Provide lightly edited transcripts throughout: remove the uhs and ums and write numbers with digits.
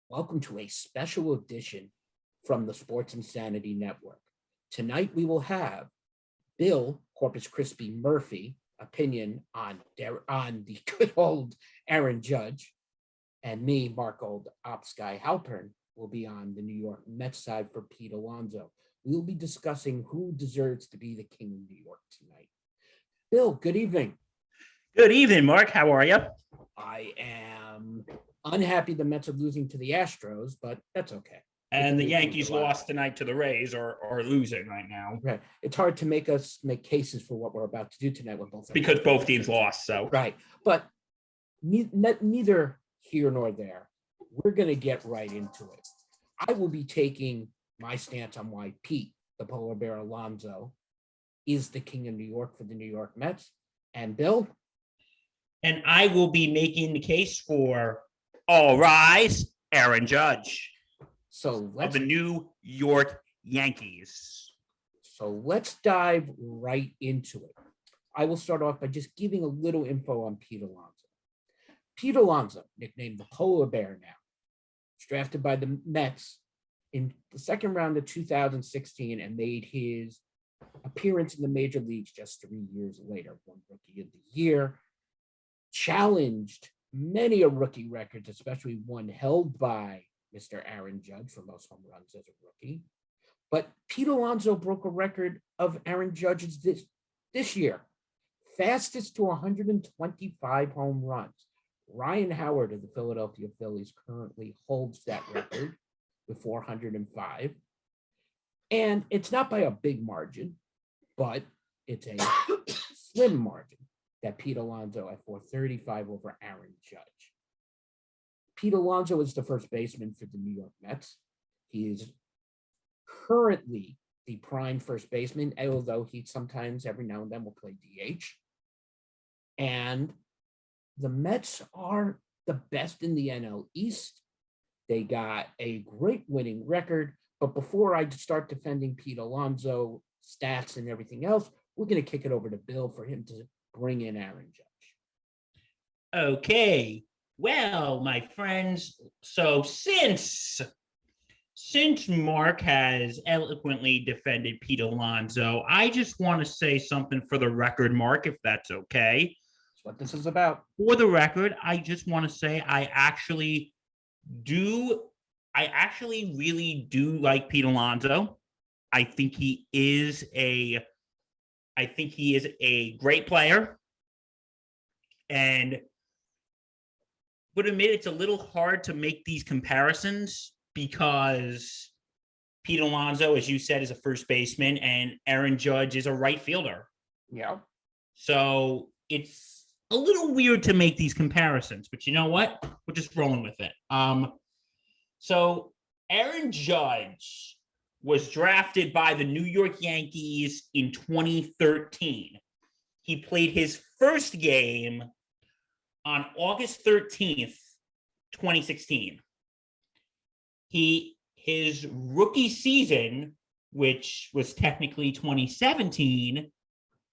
Welcome to a special edition from the Sports Insanity Network. Tonight we will have Bill Corpus Crispy Murphy opinion on the good old Aaron Judge, and me, Mark Old Ops Guy Halpern, will be on the New York Mets side for Pete Alonso. We will be discussing who deserves to be the king of New York tonight. Bill, good evening. Good evening, Mark. How are you? I am unhappy the Mets are losing to the Astros, but that's okay. And the Yankees lost tonight to the Rays, or losing right now. Right. It's hard to make cases for what we're about to do tonight with both. Because both teams lost, so. Right. But neither here nor there. We're going to get right into it. I will be taking my stance on why Pete, the polar bear Alonso, is the king of New York for the New York Mets. And Bill? And I will be making the case for all rise, Aaron Judge. So of the New York Yankees. So let's dive right into it. I will start off by just giving a little info on Pete Alonso. Pete Alonso, nicknamed the Polar Bear now, was drafted by the Mets in the second round of 2016 and made his appearance in the major leagues just 3 years later, won Rookie of the Year, challenged many of rookie records, especially one held by Mr. Aaron Judge for most home runs as a rookie. But Pete Alonso broke a record of Aaron Judge's this year. Fastest to 125 home runs. Ryan Howard of the Philadelphia Phillies currently holds that record with 405. And it's not by a big margin, but it's a slim margin that Pete Alonso at 435 over Aaron Judge. Pete Alonso is the first baseman for the New York Mets. He is currently the prime first baseman, although he sometimes, every now and then, will play DH. And the Mets are the best in the NL East. They got a great winning record. But before I start defending Pete Alonso stats and everything else, we're going to kick it over to Bill for him to bring in Aaron Judge. Okay. Well, my friends, so since Mark has eloquently defended Pete Alonso, I just want to say something for the record, Mark, if that's okay. That's what this is about. For the record, I just want to say I actually really do like Pete Alonso. I think he is a great player. And would admit it's a little hard to make these comparisons because Pete Alonso, as you said, is a first baseman and Aaron Judge is a right fielder. Yeah. So it's a little weird to make these comparisons, but you know what? We're just rolling with it. So Aaron Judge was drafted by the New York Yankees in 2013. He played his first game on August 13th, 2016. His rookie season, which was technically 2017,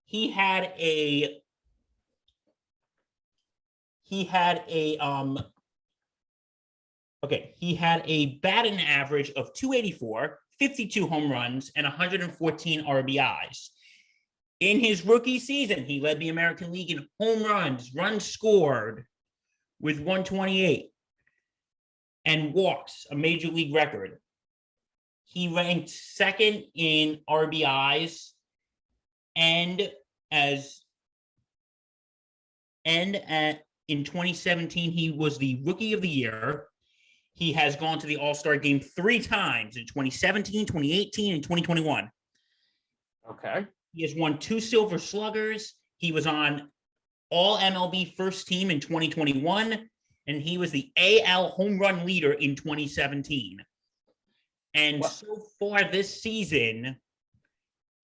he had a batting average of 284, 52 home runs, and 114 RBIs. In his rookie season, he led the American League in home runs scored with 128, and walks, a major league record. He ranked second in RBIs, in 2017, he was the Rookie of the Year. He has gone to the All-Star game 3 times in 2017, 2018, and 2021. Okay. He has won 2 Silver Sluggers. He was on All MLB First Team in 2021, and he was the AL home run leader in 2017. And so far this season,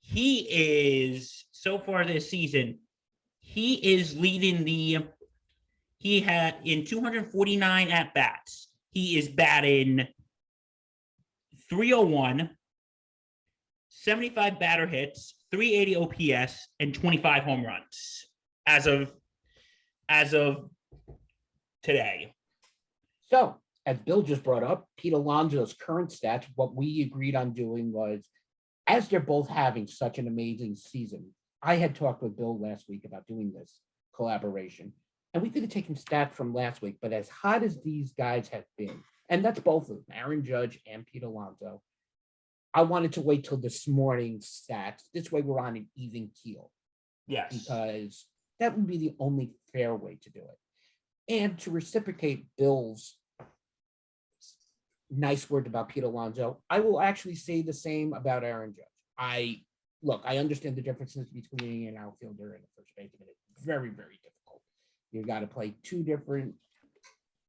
he is leading he had in 249 at-bats. He is batting .301, 75 batter hits, 380 OPS, and 25 home runs as of today. So as Bill just brought up, Pete Alonso's current stats, what we agreed on doing was, as they're both having such an amazing season, I had talked with Bill last week about doing this collaboration, and we could have taken stats from last week, but as hot as these guys have been, and that's both of them, Aaron Judge and Pete Alonso, I wanted to wait till this morning's stats. This way we're on an even keel. Yes. Because that would be the only fair way to do it. And to reciprocate Bill's nice word about Pete Alonso, I will actually say the same about Aaron Judge. I understand the differences between an outfielder and a first baseman. It's very, very difficult. You got to play two different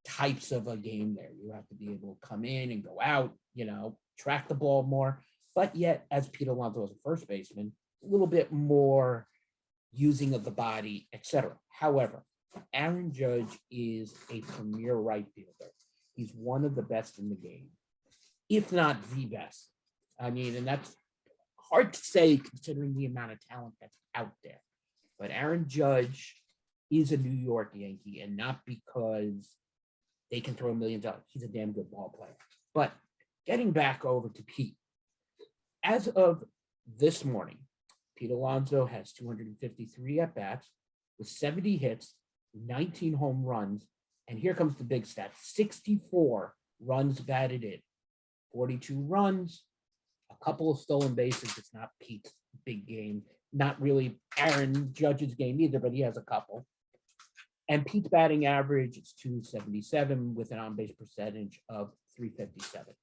types of a game there. You have to be able to come in and go out, track the ball more. But yet, as Pete Alonso as a first baseman, a little bit more using of the body, etc. However, Aaron Judge is a premier right fielder. He's one of the best in the game, if not the best. I mean, and that's hard to say considering the amount of talent that's out there. But Aaron Judge is a New York Yankee, and not because they can throw $1 million. He's a damn good ball player. But getting back over to Pete, as of this morning, Pete Alonso has 253 at-bats with 70 hits, 19 home runs, and here comes the big stat, 64 runs batted in, 42 runs, a couple of stolen bases. It's not Pete's big game, not really Aaron Judge's game either, but he has a couple. And Pete's batting average is 277 with an on-base percentage of 357.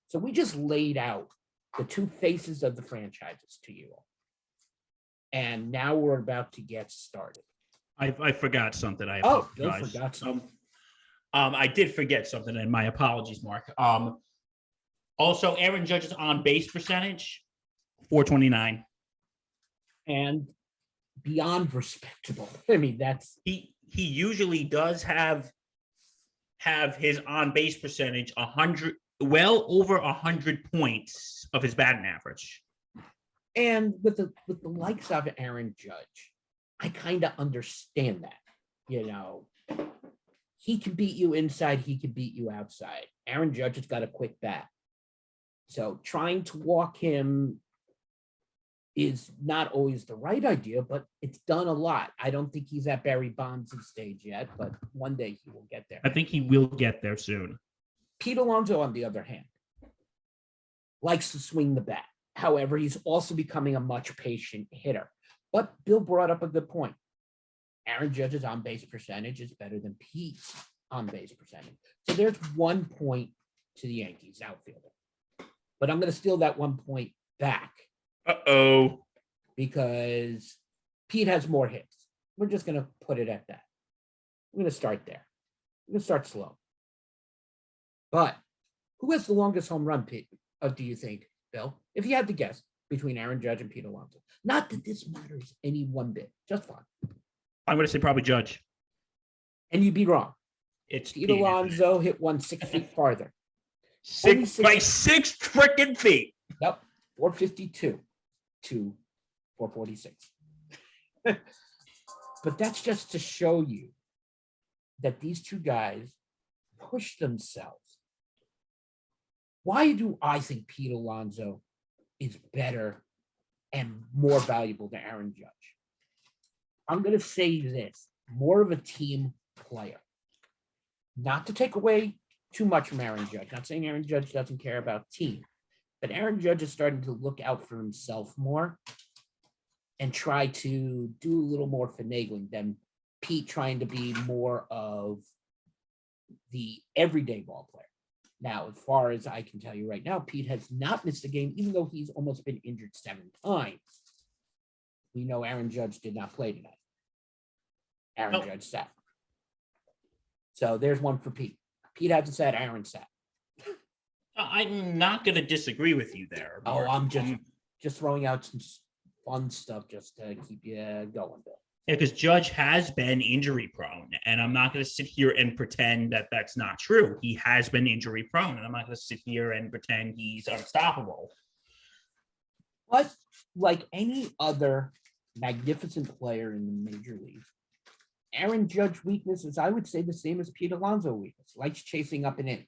So we just laid out the two faces of the franchises to you all. And now we're about to get started. I forgot something. I Bill apologize. forgot something. I did forget something, and my apologies, Mark. Also, Aaron Judge's on base percentage, 429. And beyond respectable. I mean, that's He usually does have his on base percentage 100, well over 100 points of his batting average. and with the likes of Aaron Judge, I kind of understand that. He can beat you inside, he can beat you outside. Aaron Judge has got a quick bat. So trying to walk him is not always the right idea, but it's done a lot. I don't think he's at Barry Bonds' stage yet, but one day he will get there. I think he will get there soon. Pete Alonso, on the other hand, likes to swing the bat. However, he's also becoming a much patient hitter. But Bill brought up a good point. Aaron Judge's on-base percentage is better than Pete's on-base percentage. So there's 1 point to the Yankees outfielder. But I'm going to steal that 1 point back. Uh-oh. Because Pete has more hits. We're just going to put it at that. We're going to start there. We're going to start slow. But who has the longest home run, Pete? Do you think, Bill? If you had to guess between Aaron Judge and Pete Alonso. Not that this matters any one bit. Just fun. I'm going to say probably Judge. And you'd be wrong. It's Pete Alonso hit one 6 feet farther. By 6 freaking feet. Yep. 452 to 446. But that's just to show you that these two guys push themselves. Why do I think Pete Alonso is better and more valuable than Aaron Judge? I'm going to say this, more of a team player. Not to take away too much from Aaron Judge. Not saying Aaron Judge doesn't care about team, but Aaron Judge is starting to look out for himself more and try to do a little more finagling than Pete trying to be more of the everyday ball player. Now, as far as I can tell you right now, Pete has not missed a game, even though he's almost been injured 7 times. We know Aaron Judge did not play tonight. Aaron Judge sat. So there's one for Pete. Pete hasn't sat, Aaron sat. I'm not going to disagree with you there. Oh, I'm just throwing out some fun stuff just to keep you going, Bill. Yeah, because Judge has been injury prone, and I'm not going to sit here and pretend that that's not true. He has been injury prone, and I'm not going to sit here and pretend he's unstoppable. But like any other magnificent player in the major leagues, Aaron Judge weakness is, I would say, the same as Pete Alonso weakness, likes chasing up and in.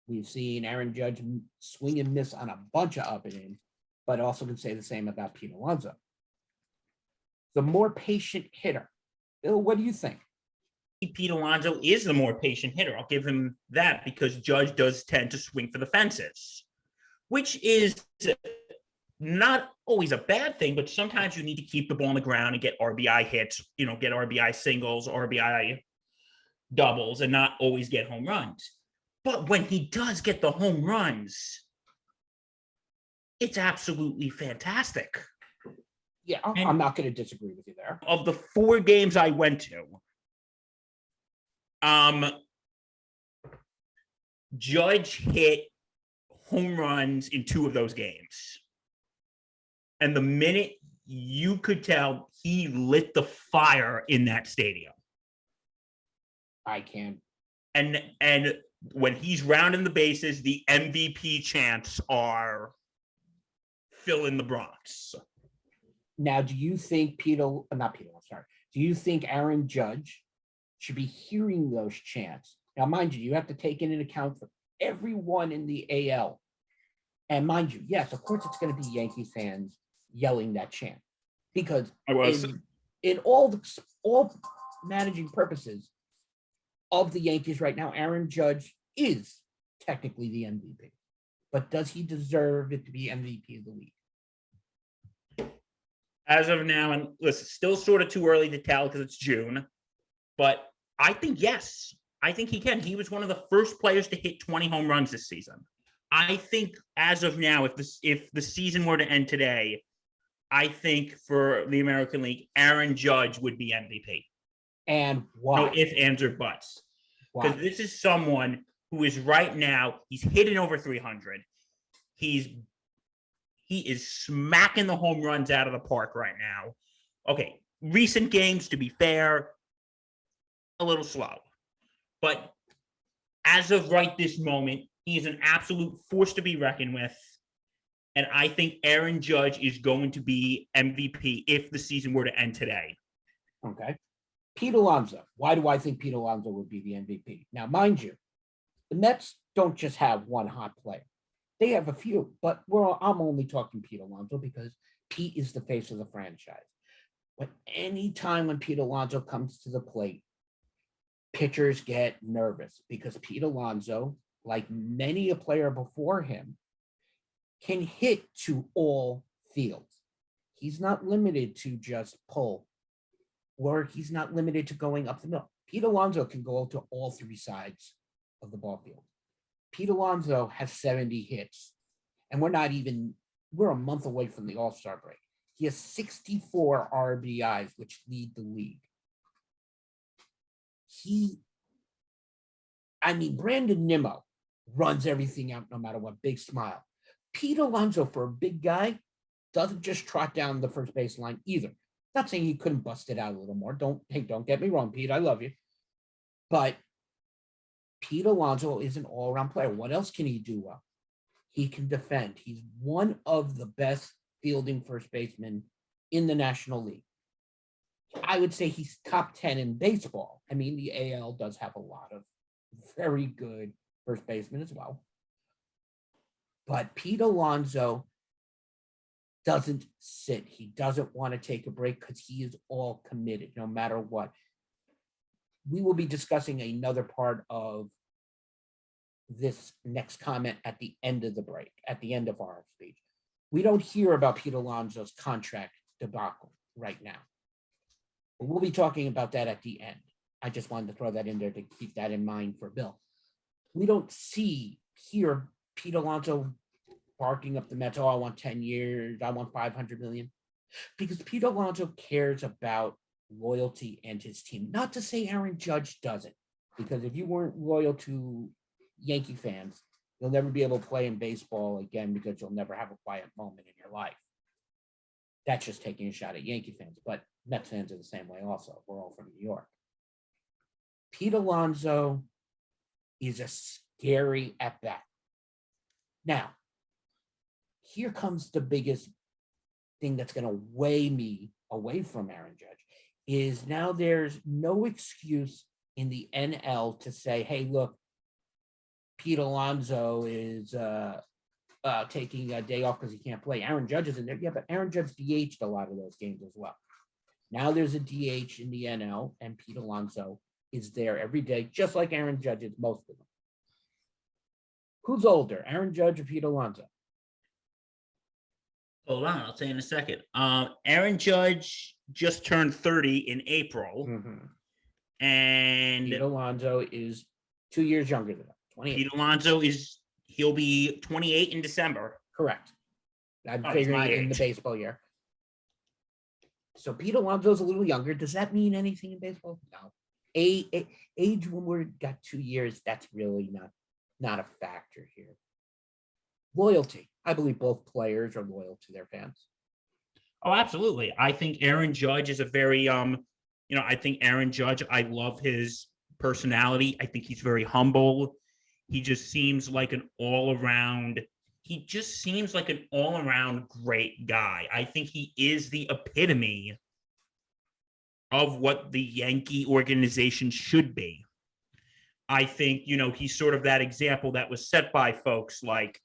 We've seen Aaron Judge swing and miss on a bunch of up and in, but also can say the same about Pete Alonso. The more patient hitter. Bill, what do you think? Pete Alonso is the more patient hitter. I'll give him that because Judge does tend to swing for the fences, which is not always a bad thing, but sometimes you need to keep the ball on the ground and get RBI hits, get RBI singles, RBI doubles, and not always get home runs. But when he does get the home runs, it's absolutely fantastic. Yeah, I'm not going to disagree with you there. Of the 4 games I went to, Judge hit home runs in 2 of those games. And the minute you could tell he lit the fire in that stadium. I can. And when he's rounding the bases, the MVP chants are fill in the Bronx. Now, do you think do you think Aaron Judge should be hearing those chants? Now, mind you have to take into account for everyone in the AL. And mind you, yes, of course, it's going to be Yankee fans yelling that chant. Because in all managing purposes of the Yankees right now, Aaron Judge is technically the MVP. But does he deserve it to be MVP of the league? As of now, and listen, still sort of too early to tell because it's June, but I think yes. I think he can. He was one of the first players to hit 20 home runs this season. I think as of now, if the season were to end today, I think for the American League, Aaron Judge would be MVP. And why? No ifs, ands, or buts. Because this is someone who is right now, he's hitting over 300. He is smacking the home runs out of the park right now. Okay, recent games, to be fair, a little slow. But as of right this moment, he is an absolute force to be reckoned with. And I think Aaron Judge is going to be MVP if the season were to end today. Okay. Pete Alonso. Why do I think Pete Alonso would be the MVP? Now, mind you, the Mets don't just have one hot player. They have a few, but I'm only talking Pete Alonso because Pete is the face of the franchise. But anytime when Pete Alonso comes to the plate, pitchers get nervous because Pete Alonso, like many a player before him, can hit to all fields. He's not limited to just pull, or he's not limited to going up the middle. Pete Alonso can go to all 3 sides of the ball field. Pete Alonso has 70 hits, and we're a month away from the All-Star break. He has 64 RBIs, which lead the league. Brandon Nimmo runs everything out no matter what, big smile. Pete Alonso, for a big guy, doesn't just trot down the first baseline either. Not saying he couldn't bust it out a little more. Don't get me wrong, Pete, I love you. But Pete Alonso is an all-around player. What else can he do well? He can defend. He's one of the best fielding first basemen in the National League. I would say he's top 10 in baseball. The AL does have a lot of very good first basemen as well. But Pete Alonso doesn't sit. He doesn't want to take a break because he is all committed no matter what. We will be discussing another part of this next comment at the end of the break, at the end of our speech. We don't hear about Pete Alonso's contract debacle right now. But we'll be talking about that at the end. I just wanted to throw that in there to keep that in mind for Bill. We don't hear Pete Alonso barking up the Mets, I want 10 years, I want 500 million. Because Pete Alonso cares about loyalty and his team. Not to say Aaron Judge doesn't, because if you weren't loyal to Yankee fans, you'll never be able to play in baseball again because you'll never have a quiet moment in your life. That's just taking a shot at Yankee fans, but Mets fans are the same way also. We're all from New York. Pete Alonso is a scary at bat. Now, here comes the biggest thing that's going to weigh me away from Aaron Judge. is now there's no excuse in the NL to say, hey, look, Pete Alonso is taking a day off because he can't play. Aaron Judge is in there. Yeah, but Aaron Judge DH'd a lot of those games as well. Now there's a DH in the NL, and Pete Alonso is there every day, just like Aaron Judge is, most of them. Who's older, Aaron Judge or Pete Alonso? Hold on, I'll tell you in a second. Aaron Judge just turned 30 in April, and Pete Alonso is 2 years younger than him. 28. Pete Alonso he'll be 28 in December. Correct. I'm he's figuring my in the age. baseball year. So Pete Alonso's a little younger. Does that mean anything in baseball? No. Age when we've got 2 years, that's really not a factor here. Loyalty. I believe both players are loyal to their fans. Oh, absolutely. I think Aaron Judge is a very I think Aaron Judge, I love his personality. I think he's very humble. He just seems like an all-around great guy. I think he is the epitome of what the Yankee organization should be. I think, he's sort of that example that was set by folks like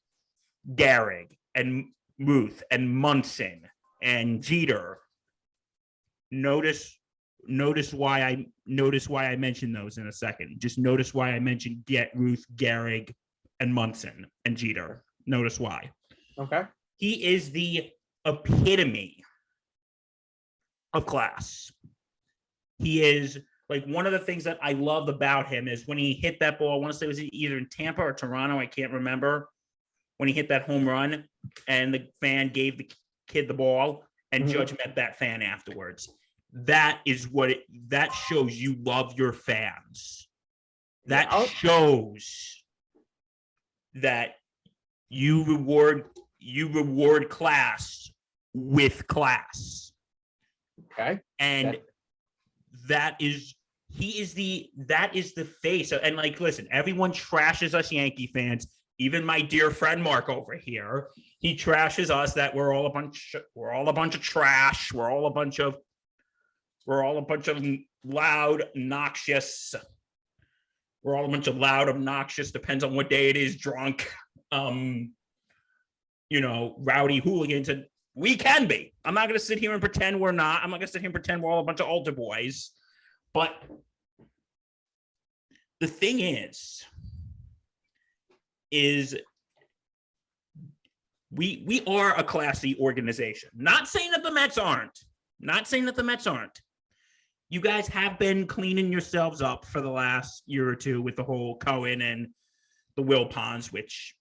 Gehrig and Muth and Munson and Jeter. Notice why I mentioned those in a second. Just notice why I mentioned Ruth, Gehrig, and Munson and Jeter. Notice why. Okay. He is the epitome of class. He is like, one of the things that I loved about him is when he hit that ball. I want to say it was either in Tampa or Toronto. I can't remember. When he hit that home run and the fan gave the kid the ball and Judge met that fan afterwards. That shows you love your fans. That shows that you reward class with class. Okay. And that is the face of, and like, listen, everyone trashes us Yankee fans. Even my dear friend Mark over here, he trashes us that we're all a bunch of trash. We're all a bunch of loud, obnoxious. We're all a bunch of loud, obnoxious, depends on what day it is, drunk, rowdy hooligans. And we can be. I'm not going to sit here and pretend we're not. I'm not going to sit here and pretend we're all a bunch of altar boys. But the thing is we are a classy organization. Not saying that the Mets aren't. You guys have been cleaning yourselves up for the last year or two with the whole Cohen and the Wilpons, which,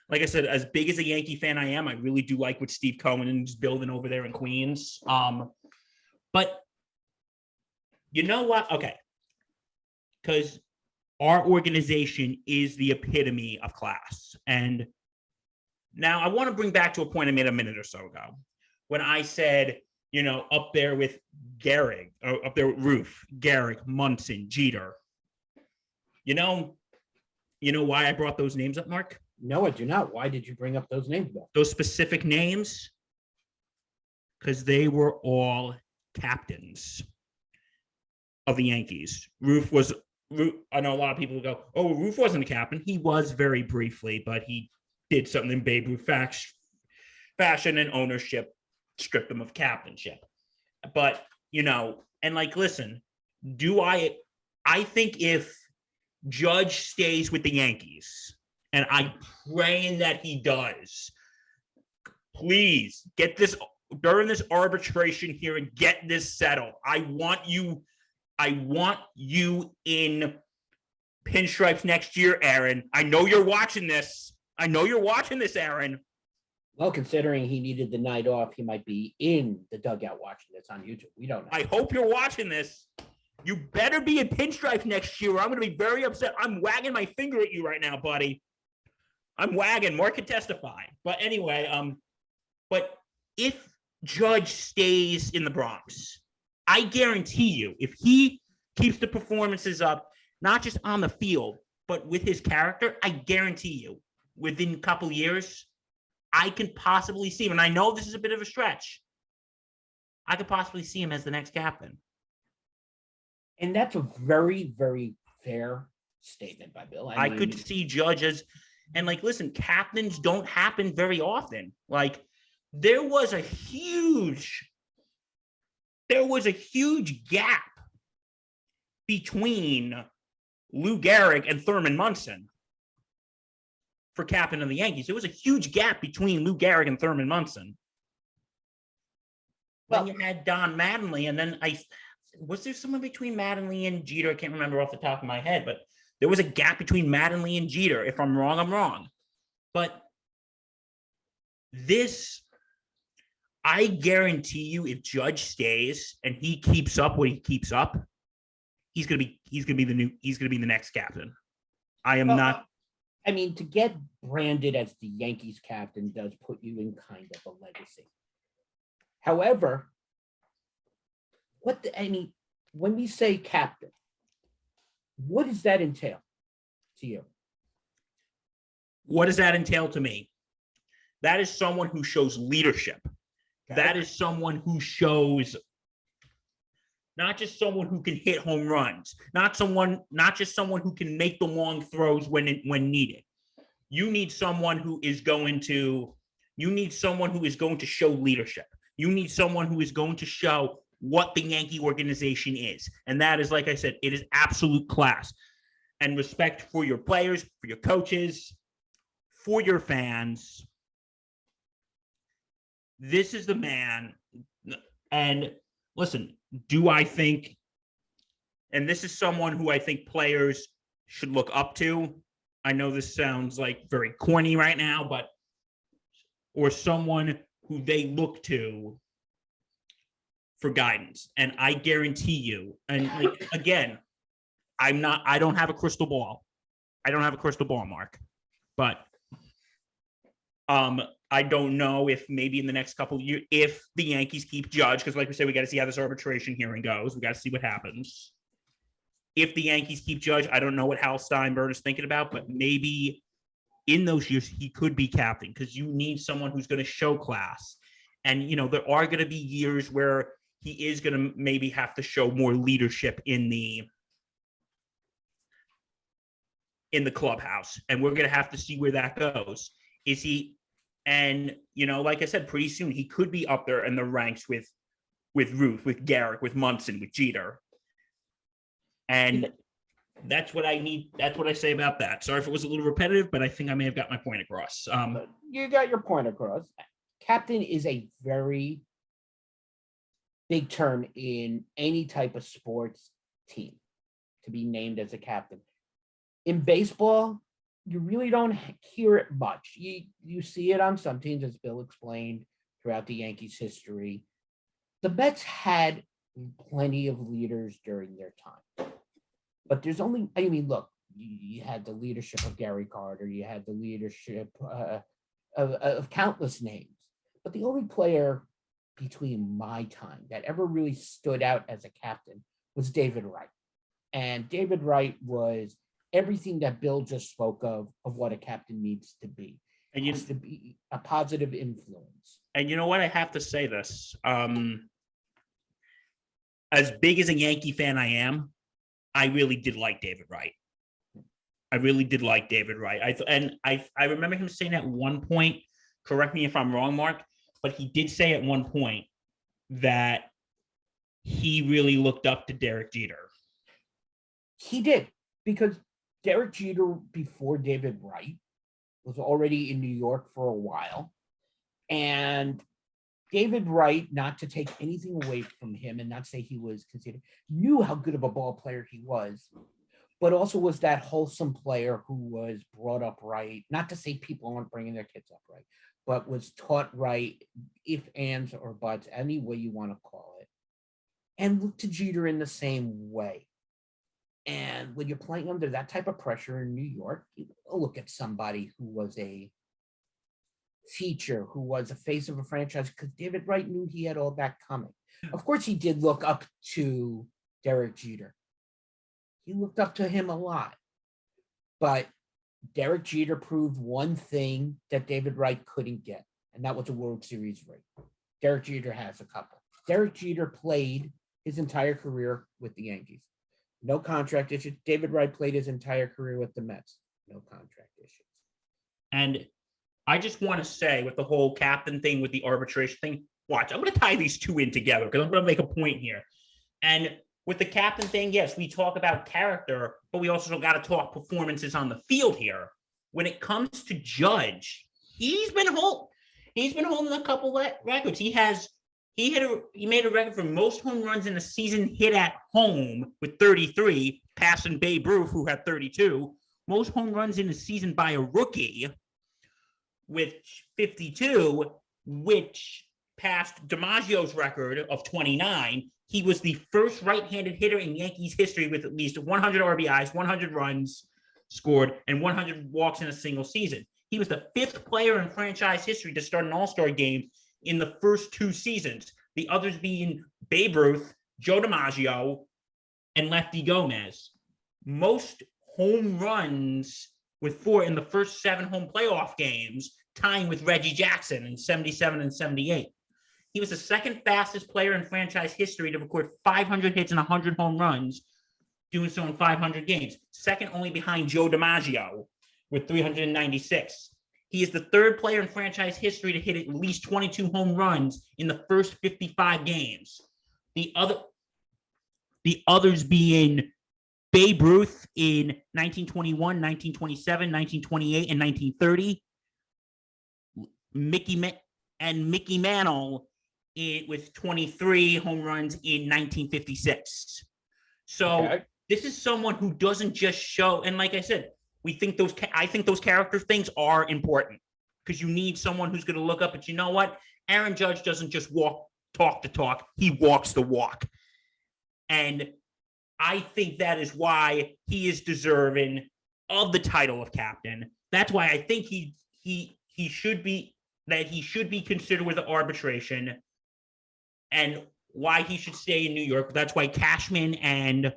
like I said, as big as a Yankee fan I am, I really do like what Steve Cohen is building over there in Queens. But you know what? Okay. Because our organization is the epitome of class. And now I want to bring back to a point I made a minute or so ago when I said, up there with Gehrig, or up there with Ruth, Gehrig, Munson, Jeter. You know why I brought those names up, Mark? No, I do not. Why did you bring up those names, though? Those specific names? Because they were all captains of the Yankees. Ruth, I know a lot of people go, oh, Ruth wasn't a captain. He was very briefly, but he did something in Babe Ruth fashion, and ownership stripped him of captainship. But, and like, listen, I think if Judge stays with the Yankees, and I'm praying that he does, please get this during this arbitration here and get this settled. I want you in pinstripes next year, Aaron. I know you're watching this, Aaron. Well, considering he needed the night off, he might be in the dugout watching this on YouTube. We don't know. I hope you're watching this. You better be in pinstripes next year, or I'm going to be very upset. I'm wagging my finger at you right now, buddy. I'm wagging. Mark can testify. But anyway, but if Judge stays in the Bronx, I guarantee you, if he keeps the performances up, not just on the field, but with his character, I guarantee you, within a couple years, I can possibly see him. And I know this is a bit of a stretch. I could possibly see him as the next captain. And that's a very, very fair statement by Bill. I could see Judge as, and like, listen, captains don't happen very often. Like, there was a huge gap between Lou Gehrig and Thurman Munson for captain of the Yankees. There was a huge gap between Lou Gehrig and Thurman Munson. Then you had Don Mattingly, and then was there someone between Mattingly and Jeter? I can't remember off the top of my head, but there was a gap between Mattingly and Jeter. If I'm wrong, I'm wrong. But this, I guarantee you, if Judge stays and he keeps up what he keeps up, he's gonna be the next captain. I am not. I mean, to get branded as the Yankees captain does put you in kind of a legacy. However, when we say captain, what does that entail to you? What does that entail to me? That is someone who shows leadership. Okay. That is someone who shows not just someone who can hit home runs, not just someone who can make the long throws when needed. You need someone who is going to show leadership. You need someone who is going to show what the Yankee organization is. And that is, like I said, it is absolute class and respect for your players, for your coaches, for your fans. This is the man. And listen, do I think, and this is someone who I think players should look up to. I know this sounds like very corny right now, or someone who they look to for guidance. And I guarantee you, and like, again, I don't have a crystal ball. I don't have a crystal ball, Mark, but I don't know if maybe in the next couple of years, if the Yankees keep Judge, because like we said, we got to see how this arbitration hearing goes. We got to see what happens. If the Yankees keep Judge, I don't know what Hal Steinbrenner is thinking about, but maybe in those years, he could be captain, because you need someone who's going to show class. And, there are going to be years where he is going to maybe have to show more leadership in the clubhouse. And we're going to have to see where that goes. Is he, and, like I said, pretty soon he could be up there in the ranks with Ruth, with Gehrig, with Munson, with Jeter. And that's what I need. That's what I say about that. Sorry if it was a little repetitive, but I think I may have got my point across. You got your point across. Captain is a very big term in any type of sports team, to be named as a captain. In baseball, you really don't hear it much. You see it on some teams, as Bill explained, throughout the Yankees' history. The Mets had plenty of leaders during their time. But there's only, look, you had the leadership of Gary Carter, you had the leadership of countless names. But the only player between my time that ever really stood out as a captain was David Wright. And David Wright was everything that Bill just spoke of what a captain needs to be. And he has to be a positive influence. And you know what? I have to say this. As big as a Yankee fan I am, I really did like David Wright. I really did like David Wright. I remember him saying at one point, correct me if I'm wrong, Mark, but he did say at one point that he really looked up to Derek Jeter. He did, because Derek Jeter, before David Wright, was already in New York for a while. And David Wright, not to take anything away from him and not say he was considered, knew how good of a ball player he was, but also was that wholesome player who was brought up right. Not to say people aren't bringing their kids up right, but was taught right, if ands or buts, any way you want to call it. And looked to Jeter in the same way. And when you're playing under that type of pressure in New York, you look at somebody who was a teacher, who was a face of a franchise, because David Wright knew he had all that coming. Of course, he did look up to Derek Jeter. He looked up to him a lot. But Derek Jeter proved one thing that David Wright couldn't get, and that was a World Series ring. Derek Jeter has a couple. Derek Jeter played his entire career with the Yankees. No contract issues. David Wright played his entire career with the Mets. No contract issues. And I just want to say with the whole captain thing, with the arbitration thing, watch, I'm going to tie these two in together because I'm going to make a point here. And with the captain thing, yes, we talk about character, but we also got to talk performances on the field here. When it comes to Judge, he's been holding a couple records. He made a record for most home runs in a season hit at home with 33, passing Babe Ruth, who had 32. Most home runs in a season by a rookie with 52, which passed DiMaggio's record of 29. He was the first right-handed hitter in Yankees history with at least 100 RBIs, 100 runs scored, and 100 walks in a single season. He was the fifth player in franchise history to start an All-Star game in the first two seasons, the others being Babe Ruth, Joe DiMaggio, and Lefty Gomez. Most home runs with 4 in the first 7 home playoff games, tying with Reggie Jackson in 77 and 78. He was the second fastest player in franchise history to record 500 hits and 100 home runs, doing so in 500 games, second only behind Joe DiMaggio with 396. He is the third player in franchise history to hit at least 22 home runs in the first 55 games. The others being Babe Ruth in 1921, 1927, 1928, and 1930. Mickey Mantle with 23 home runs in 1956. So This is someone who doesn't just show, and like I said, I think those character things are important because you need someone who's going to look up. But you know what? Aaron Judge doesn't just talk the talk. He walks the walk. And I think that is why he is deserving of the title of captain. That's why I think he should be considered with the arbitration, and why he should stay in New York. That's why Cashman and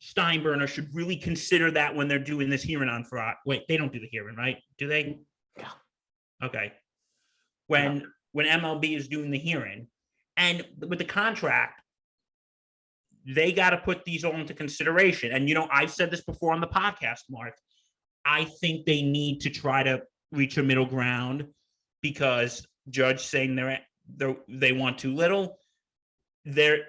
Steinbrenner should really consider that when they're doing this hearing on Friday. Wait, they don't do the hearing, right? Do they? No. Okay. When MLB is doing the hearing, and with the contract, they got to put these all into consideration. And, I've said this before on the podcast, Mark. I think they need to try to reach a middle ground because Judge saying they want too little. The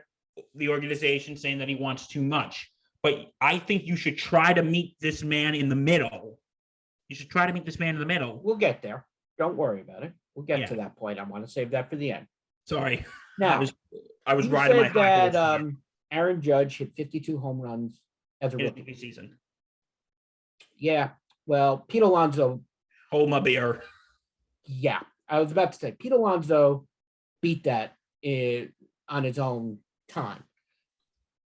organization saying that he wants too much. But I think you should try to meet this man in the middle. We'll get there. Don't worry about it. We'll get to that point. I want to save that for the end. Sorry. Now, I was riding my high horse. Aaron Judge hit 52 home runs as a rookie season. Yeah. Well, Pete Alonso. Hold my beer. Yeah. I was about to say, Pete Alonso beat that on his own time.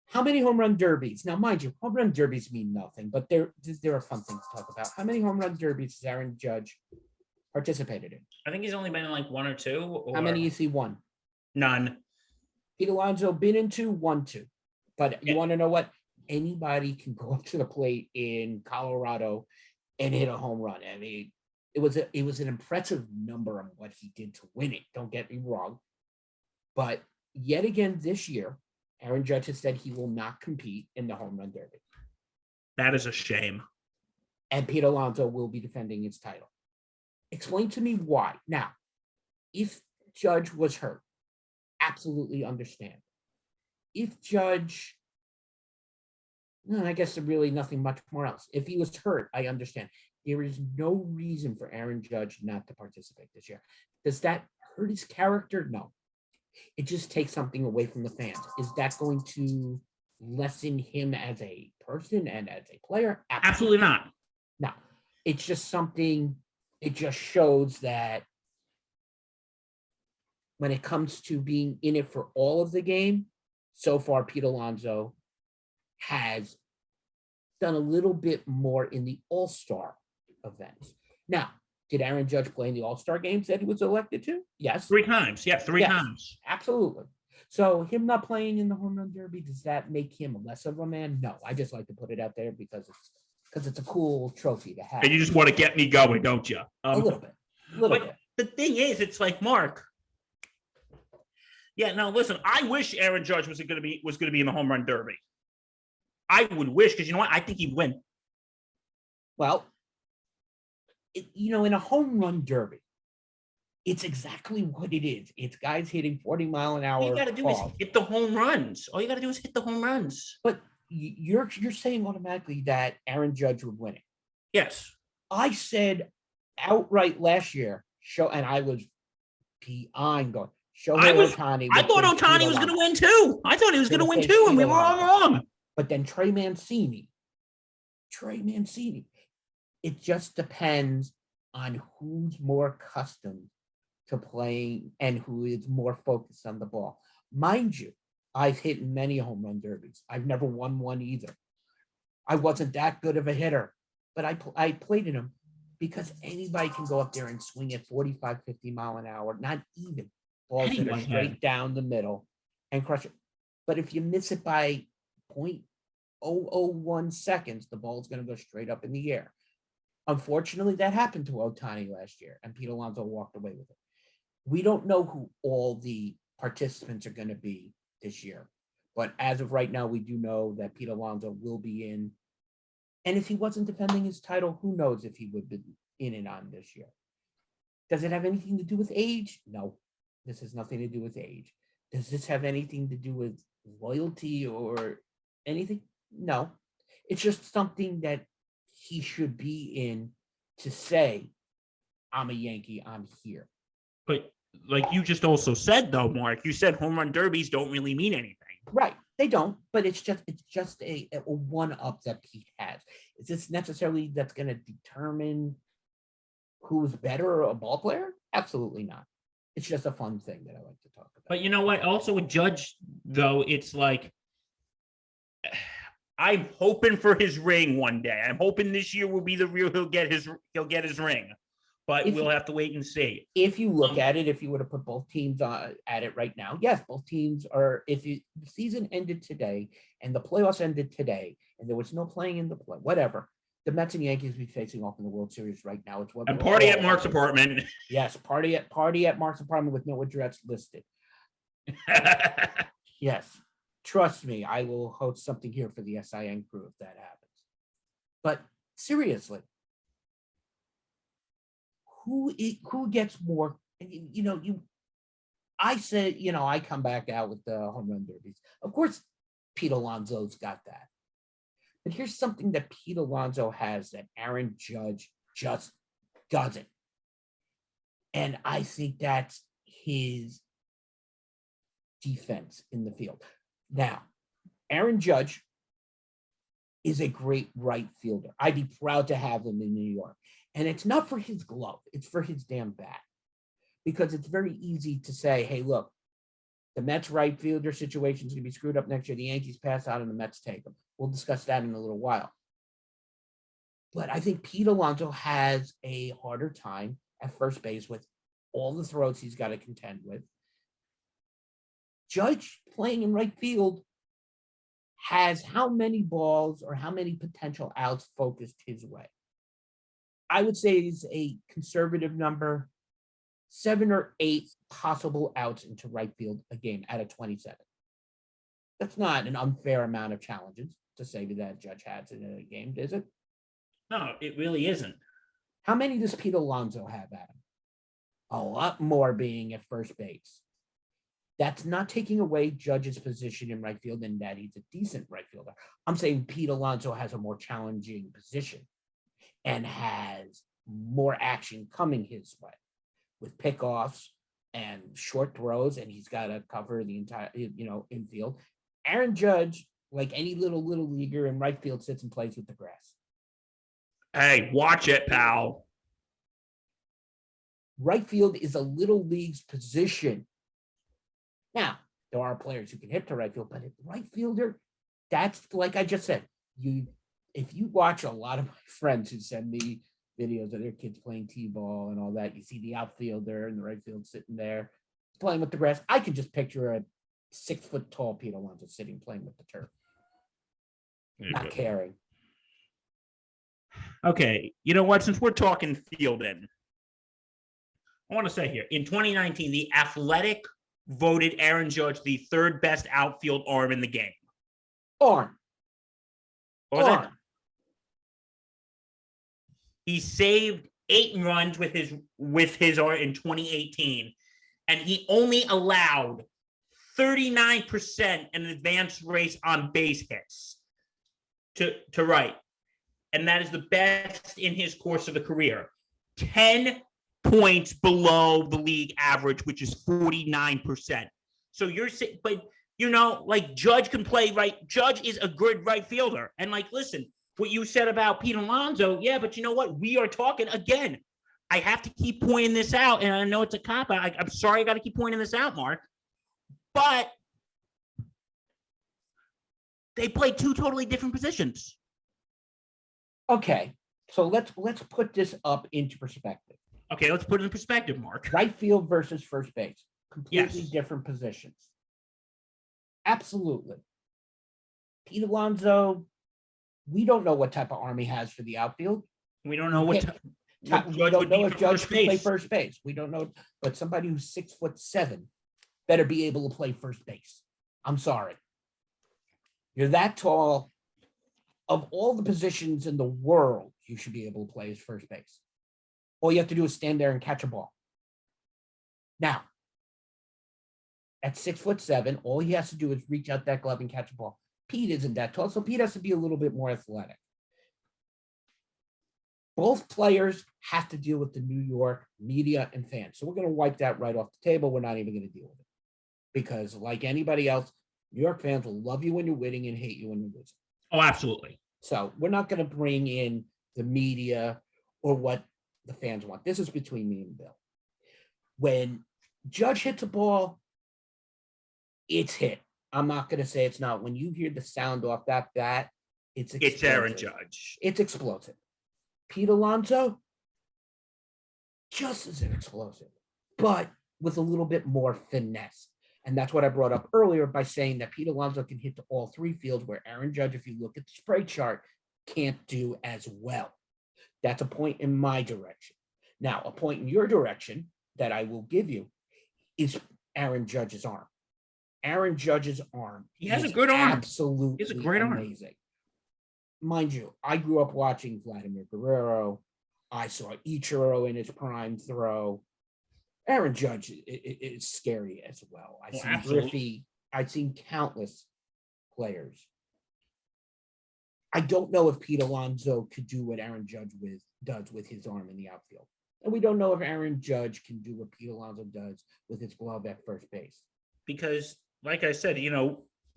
How many home run derbies? Now, mind you, home run derbies mean nothing, but there are fun things to talk about. How many home run derbies has Aaron Judge participated in? I think he's only been in like 1 or 2. How many is he won? None. Pete Alonso been in 2, won 2. But you want to know what? Anybody can go up to the plate in Colorado and hit a home run. I mean, it was an impressive number of what he did to win it. Don't get me wrong. But yet again this year, Aaron Judge has said he will not compete in the home run derby. That is a shame. And Pete Alonso will be defending his title. Explain to me why. Now, if Judge was hurt, absolutely understand. If Judge, I guess there's really nothing much more else. If he was hurt, I understand. There is no reason for Aaron Judge not to participate this year. Does that hurt his character? No. It just takes something away from the fans. Is that going to lessen him as a person and as a player? Absolutely not. No. It's just something, it just shows that when it comes to being in it for all of the game, so far Pete Alonso has done a little bit more in the All-Star events. Now, did Aaron Judge play in the All-Star games that he was elected to? Yes. 3 times. Yeah, 3 times. Absolutely. So him not playing in the home run derby, does that make him less of a man? No. I just like to put it out there because it's a cool trophy to have. And you just want to get me going, don't you? A little bit. But the thing is, it's like, Mark. Yeah, now listen, I wish Aaron Judge was going to be in the home run derby. I would wish, because you know what? I think he'd win. Well, in a home run derby, it's exactly what it is. It's guys hitting 40-mile-an-hour All you got to do is hit the home runs. All you got to do is hit the home runs. But you're saying automatically that Aaron Judge would win it. Yes. I said outright last year, and I was beyond going. Ohtani. I thought Ohtani was going to win too. I thought he was going to win too, and we were all wrong. But then Trey Mancini. It just depends on who's more accustomed to playing and who is more focused on the ball. Mind you, I've hit many home run derbies. I've never won one either. I wasn't that good of a hitter, but I played in them because anybody can go up there and swing at 45, 50-mile-an-hour, not even balls that are straight down the middle and crush it. But if you miss it by 0.001 seconds, the ball's going to go straight up in the air. Unfortunately, that happened to Ohtani last year, and Pete Alonso walked away with it. We don't know who all the participants are going to be this year, but as of right now, we do know that Pete Alonso will be in. And if he wasn't defending his title, who knows if he would be in and on this year. Does it have anything to do with age? No, this has nothing to do with age. Does this have anything to do with loyalty or anything? No, it's just something that he should be in to say, I'm a Yankee, I'm here. But like you just also said, though, Mark, you said home run derbies don't really mean anything. Right. They don't, but it's just a one-up that Pete has. Is this necessarily that's going to determine who's better a ball player? Absolutely not. It's just a fun thing that I like to talk about. But you know what? Also with Judge, though, it's like I'm hoping for his ring one day. I'm hoping this year will be the real. He'll get his ring. But we'll have to wait and see. If you look at it, if you were to put both teams at it right now, yes, both teams are. If the season ended today and the playoffs ended today, and there was no playing in the play, whatever, the Mets and Yankees would be facing off in the World Series right now. It's what and party at Mark's apartment. Yes, party at Mark's apartment with no address listed. Yes, trust me, I will host something here for the SIN crew if that happens. But seriously. Who gets more? I said, I come back out with the home run derbies. Of course, Pete Alonso's got that. But here's something that Pete Alonso has that Aaron Judge just doesn't. And I think that's his defense in the field. Now, Aaron Judge is a great right fielder. I'd be proud to have him in New York. And it's not for his glove. It's for his damn bat. Because it's very easy to say, hey, look, the Mets right fielder situation is going to be screwed up next year. The Yankees pass out and the Mets take them. We'll discuss that in a little while. But I think Pete Alonso has a harder time at first base with all the throws he's got to contend with. Judge playing in right field has how many balls or how many potential outs focused his way? I would say it's a conservative number, 7 or 8 possible outs into right field a game out of 27. That's not an unfair amount of challenges to say that Judge has in a game, is it? No, it really isn't. How many does Pete Alonso have, Adam? A lot more being at first base. That's not taking away Judge's position in right field and that he's a decent right fielder. I'm saying Pete Alonso has a more challenging position and has more action coming his way with pickoffs and short throws, and he's got to cover the entire, infield. Aaron Judge, like any little leaguer in right field, sits and plays with the grass. Hey, watch it, pal. Right field is a little league's position. Now, there are players who can hit to right field, but a right fielder, that's like I just said, if you watch a lot of my friends who send me videos of their kids playing t-ball and all that, you see the outfielder and the right field sitting there playing with the grass. I can just picture a 6-foot-tall Pete Alonso sitting playing with the turf, not caring. Okay, you know what? Since we're talking fielding, I want to say here, in 2019, The Athletic voted Aaron Judge the 3rd best outfield arm in the game. Arm. What was that? Arm. He saved 8 runs with his arm in 2018, and he only allowed 39% in advanced race on base hits to right. And that is the best in his course of a career. 10 points below the league average, which is 49%. So you're saying, but like Judge can play right. Judge is a good right fielder. And like, listen, what you said about Pete Alonso, yeah, but you know what? We are talking again. I have to keep pointing this out, and I know it's a cop out. I'm sorry, I got to keep pointing this out, Mark. But they play two totally different positions. Okay, so let's put this up into perspective. Okay, let's put it in perspective, Mark. Right field versus first base, completely Yes. different positions. Absolutely. Pete Alonso, we don't know what type of arm he has for the outfield. We don't know what We Judge don't would know be if for Judge first can play base. first base. We don't know, but somebody who's 6'7" better be able to play first base. I'm sorry. You're that tall. Of all the positions in the world, you should be able to play as first base. All you have to do is stand there and catch a ball. Now, at 6'7", all he has to do is reach out that glove and catch a ball. Pete isn't that tall, so Pete has to be a little bit more athletic. Both players have to deal with the New York media and fans. So we're going to wipe that right off the table. We're not even going to deal with it. Because like anybody else, New York fans will love you when you're winning and hate you when you're losing. Oh, absolutely. So we're not going to bring in the media or what the fans want. This is between me and Bill. When Judge hits a ball, it's hit. I'm not going to say it's not. When you hear the sound off that bat, it's explosive. It's Aaron Judge. It's explosive. Pete Alonso, just as explosive, but with a little bit more finesse. And that's what I brought up earlier by saying that Pete Alonso can hit to all three fields, where Aaron Judge, if you look at the spray chart, can't do as well. That's a point in my direction. Now, a point in your direction that I will give you is Aaron Judge's arm. Aaron Judge's arm. He has a good arm. Absolutely, he's a great amazing. Arm. Mind you, I grew up watching Vladimir Guerrero. I saw Ichiro in his prime throw. Aaron Judge is scary as well. I've seen Griffey. I've seen countless players. I don't know if Pete Alonso could do what Aaron Judge does with his arm in the outfield. And we don't know if Aaron Judge can do what Pete Alonso does with his glove at first base. Because, like I said,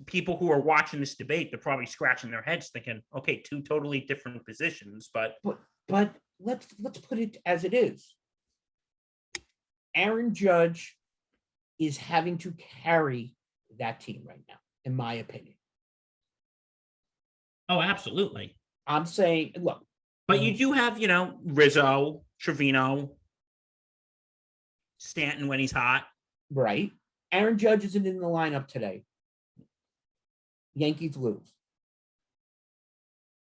people who are watching this debate, they're probably scratching their heads thinking, okay, two totally different positions. But let's put it as it is. Aaron Judge is having to carry that team right now, in my opinion. Oh, absolutely. I'm saying, look. But you do have, Rizzo, Trevino, Stanton when he's hot. Right. Aaron Judge isn't in the lineup today. Yankees lose.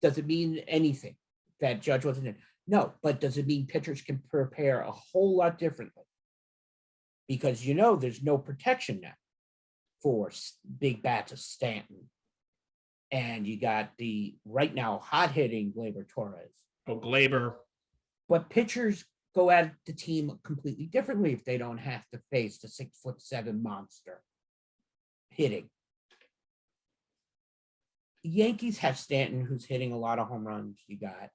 Does it mean anything that Judge wasn't in? No, but does it mean pitchers can prepare a whole lot differently? Because there's no protection now for big bats of Stanton. And you got the right now hot-hitting Gleyber Torres. Oh, Gleyber. But pitchers go at the team completely differently if they don't have to face the 6'7" monster hitting. The Yankees have Stanton, who's hitting a lot of home runs. You got,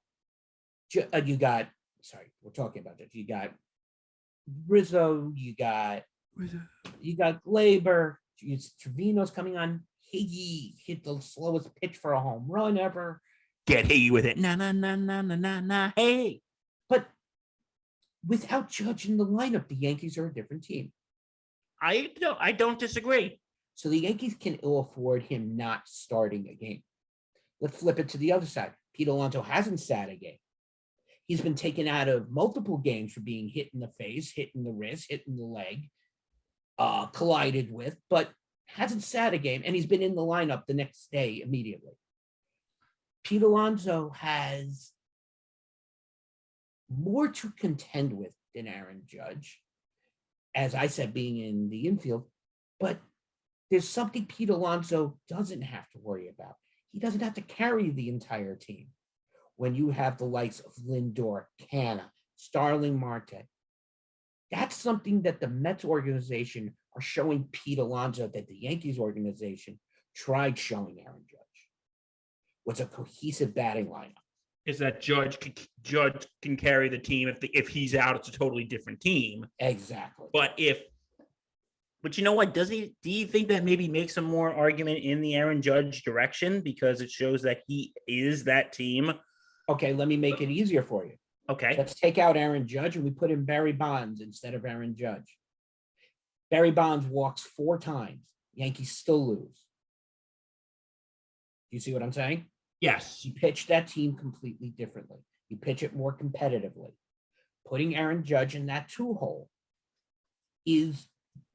we're talking about this. You got Rizzo, you got Gleyber, Trevino's coming on. Higgy hit the slowest pitch for a home run ever. Get Higgy with it. Nah, hey. But without Judge in the lineup, the Yankees are a different team. I don't disagree. So the Yankees can ill afford him not starting a game. Let's flip it to the other side. Pete Alonso hasn't sat a game. He's been taken out of multiple games for being hit in the face, hit in the wrist, hit in the leg, collided with, but hasn't sat a game, and he's been in the lineup the next day immediately. Pete Alonso has more to contend with than Aaron Judge, as I said, being in the infield, but there's something Pete Alonso doesn't have to worry about. He doesn't have to carry the entire team. When you have the likes of Lindor, Canna, Starling Marte, that's something that the Mets organization are showing Pete Alonso that the Yankees organization tried showing Aaron Judge, was a cohesive batting lineup. Is that Judge can carry the team. If he's out, it's a totally different team. Exactly. But you know what? Do you think that maybe makes some more argument in the Aaron Judge direction because it shows that he is that team? Okay, let me make it easier for you. Okay. Let's take out Aaron Judge and we put in Barry Bonds instead of Aaron Judge. Barry Bonds walks 4 times. Yankees still lose. You see what I'm saying? Yes. You pitch that team completely differently. You pitch it more competitively. Putting Aaron Judge in that 2-hole is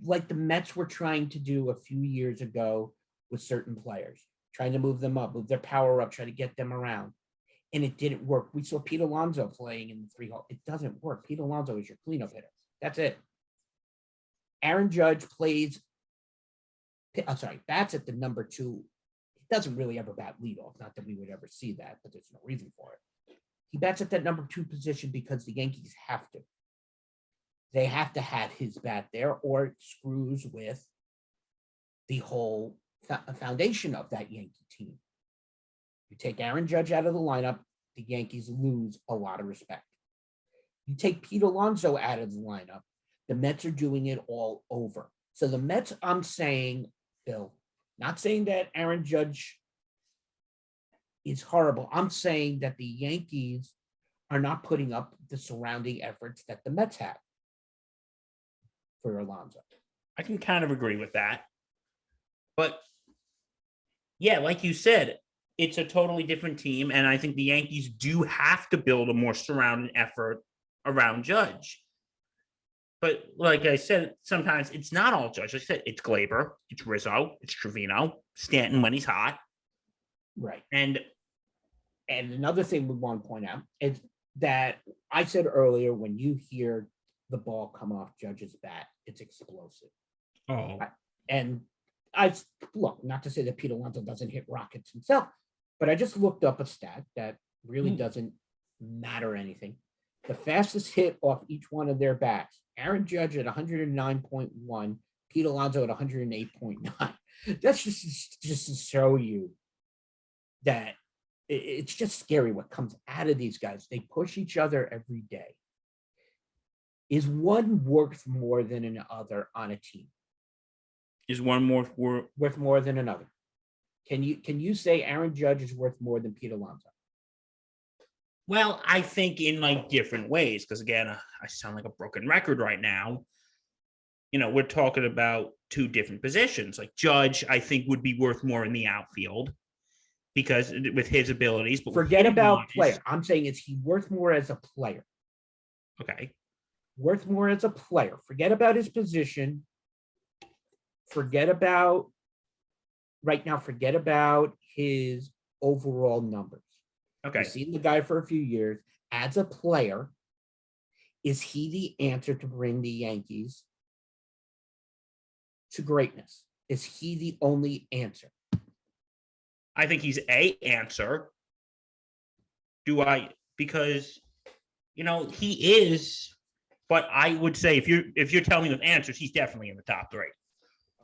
like the Mets were trying to do a few years ago with certain players, trying to move them up, move their power up, try to get them around. And it didn't work. We saw Pete Alonso playing in the 3-hole. It doesn't work. Pete Alonso is your cleanup hitter. That's it. Aaron Judge bats at the number 2. He doesn't really ever bat leadoff. Not that we would ever see that, but there's no reason for it. He bats at that number 2 position because the Yankees have to. They have to have his bat there or it screws with the whole foundation of that Yankee team. You take Aaron Judge out of the lineup, the Yankees lose a lot of respect. You take Pete Alonso out of the lineup, the Mets are doing it all over. So the Mets, I'm saying, Bill, not saying that Aaron Judge is horrible. I'm saying that the Yankees are not putting up the surrounding efforts that the Mets have for Alonso. I can kind of agree with that. But yeah, like you said, it's a totally different team. And I think the Yankees do have to build a more surrounding effort around Judge. But like I said, sometimes it's not all Judge. Like I said, it's Glaber, it's Rizzo, it's Trevino, Stanton when he's hot. Right. And another thing we want to point out is that I said earlier, when you hear the ball come off Judge's bat, it's explosive. Oh. And I look, not to say that Pete Alonso doesn't hit rockets himself, but I just looked up a stat that really doesn't matter anything. The fastest hit off each one of their bats, Aaron Judge at 109.1, Pete Alonso at 108.9. That's just to show you that it's just scary what comes out of these guys. They push each other every day. Is one worth more than another on a team? Is one worth more than another? Can you say Aaron Judge is worth more than Pete Alonso? Well, I think in like different ways, because again, I sound like a broken record right now. You know, we're talking about 2 different positions. Like Judge, I think would be worth more in the outfield because with his abilities. But forget about player. I'm saying, is he worth more as a player? Okay. Worth more as a player. Forget about his position. Forget about his overall numbers. Okay. You've seen the guy for a few years. As a player, is he the answer to bring the Yankees to greatness? Is he the only answer? I think he's a answer. Because, you know, he is, but I would say if you're telling me with answers, he's definitely in the top 3.